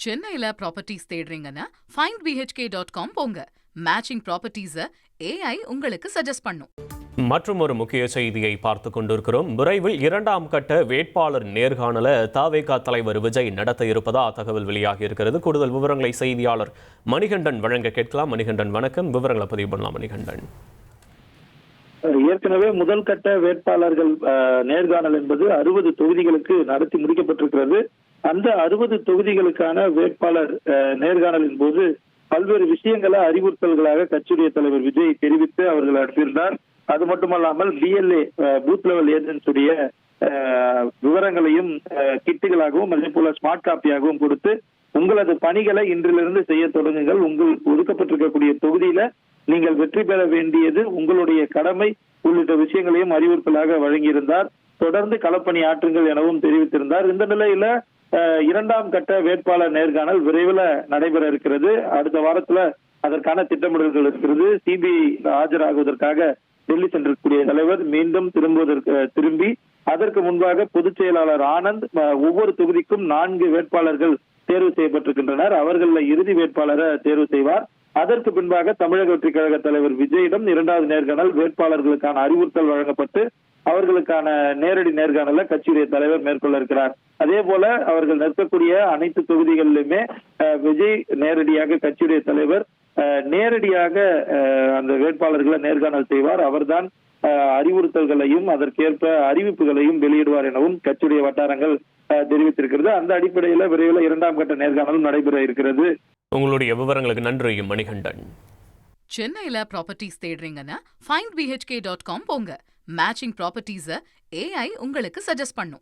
சென்னையில properties தேடுறீங்கன்னா findbhk.com போங்க. Matching ப்ராப்பர்ட்டிஸை AI உங்களுக்கு சஜஸ்ட் பண்ணும். மற்றும் ஒரு முக்கிய செய்தியை பார்த்து கொண்டிருக்கிறோம். விரைவில் 2ஆம் கட்ட வேட்பாளர் நேர்காணல தவேக தலைவர் விஜய் நடத்த இருப்பதா தகவல் வெளியாகி இருக்கிறது. கூடுதல் விவரங்களை செய்தியாளர் மணிகண்டன் வழங்க கேட்கலாம். மணிகண்டன் வணக்கம். விவரங்களை பதிவு பண்ணலாம் மணிகண்டன். ஏற்கனவே முதல் கட்ட வேட்பாளர்கள் நேர்காணல் என்பது 60 தொகுதிகளுக்கு நடத்தி முடிக்கப்பட்டிருக்கிறது. அந்த 60 தொகுதிகளுக்கான வேட்பாளர் நேர்காணலின் போது பல்வேறு விஷயங்களை அறிவுறுத்தல்களாக கட்சியுடைய தலைவர் விஜய் தெரிவித்து அவர்கள் அனுப்பியிருந்தார். அது மட்டுமல்லாமல் BLA பூத் லெவல் ஏஜென்ட்ஸுடைய விவரங்களையும் கிட்டுகளாகவும் அதே போல ஸ்மார்ட் காப்பியாகவும் கொடுத்து உங்களது பணிகளை இன்றிலிருந்து செய்ய தொடங்குங்கள், உங்களுக்கு ஒதுக்கப்பட்டிருக்கக்கூடிய தொகுதியில நீங்கள் வெற்றி பெற வேண்டியது உங்களுடைய கடமை உள்ளிட்ட விஷயங்களையும் அறிவுறுத்தலாக வழங்கியிருந்தார். தொடர்ந்து களப்பணி ஆற்றுங்கள் எனவும் தெரிவித்திருந்தார். இந்த நிலையில 2ஆம் கட்ட வேட்பாளர் நேர்காணல் விரைவில் நடைபெற இருக்கிறது. அடுத்த வாரத்துல அதற்கான திட்டமிடல்கள் இருக்கிறது. CBI ஆஜராகுவதற்காக டெல்லி சென்றிருக்கக்கூடிய தலைவர் மீண்டும் திரும்பி அதற்கு முன்பாக பொதுச் செயலாளர் ஆனந்த் ஒவ்வொரு தொகுதிக்கும் 4 வேட்பாளர்கள் தேர்வு செய்யப்பட்டிருக்கின்றனர். அவர்களில் இறுதி வேட்பாளரை தேர்வு செய்வார். அதற்கு பின்பாக தமிழக வெற்றிக் கழக தலைவர் விஜயிடம் 2வது நேர்காணல் வேட்பாளர்களுக்கான அறிவுறுத்தல் வழங்கப்பட்டு அவர்களுக்கான நேரடி நேர்காணல கட்சியுடைய தலைவர் மேற்கொள்ள இருக்கிறார். அதே போல அவர்கள் நிற்கக்கூடிய அனைத்து தொகுதிகளிலுமே விஜய் நேரடியாக கட்சியுடைய தலைவர் நேரடியாக அந்த வேட்பாளர்களை நேர்காணல் செய்வார். அவர்தான் அறிவுறுத்தல்களையும் அதற்கேற்ப அறிவிப்புகளையும் வெளியிடுவார் எனவும் கட்சியுடைய வட்டாரங்கள் தெரிவித்திருக்கிறது. அந்த அடிப்படையில் விரைவில் 2ஆம் கட்ட நேர்காணலும் நடைபெற இருக்கிறது. உங்களுடைய விவரங்களுக்கு நன்றி மணிகண்டன். சென்னையில ப்ராப்பர்ட்டிஸ் தேடுறீங்கன்னா findbhk.com போங்க. மேட்சிங் ப்ராப்பர்ட்டிஸை AI உங்களுக்கு சஜஸ்ட் பண்ணும்.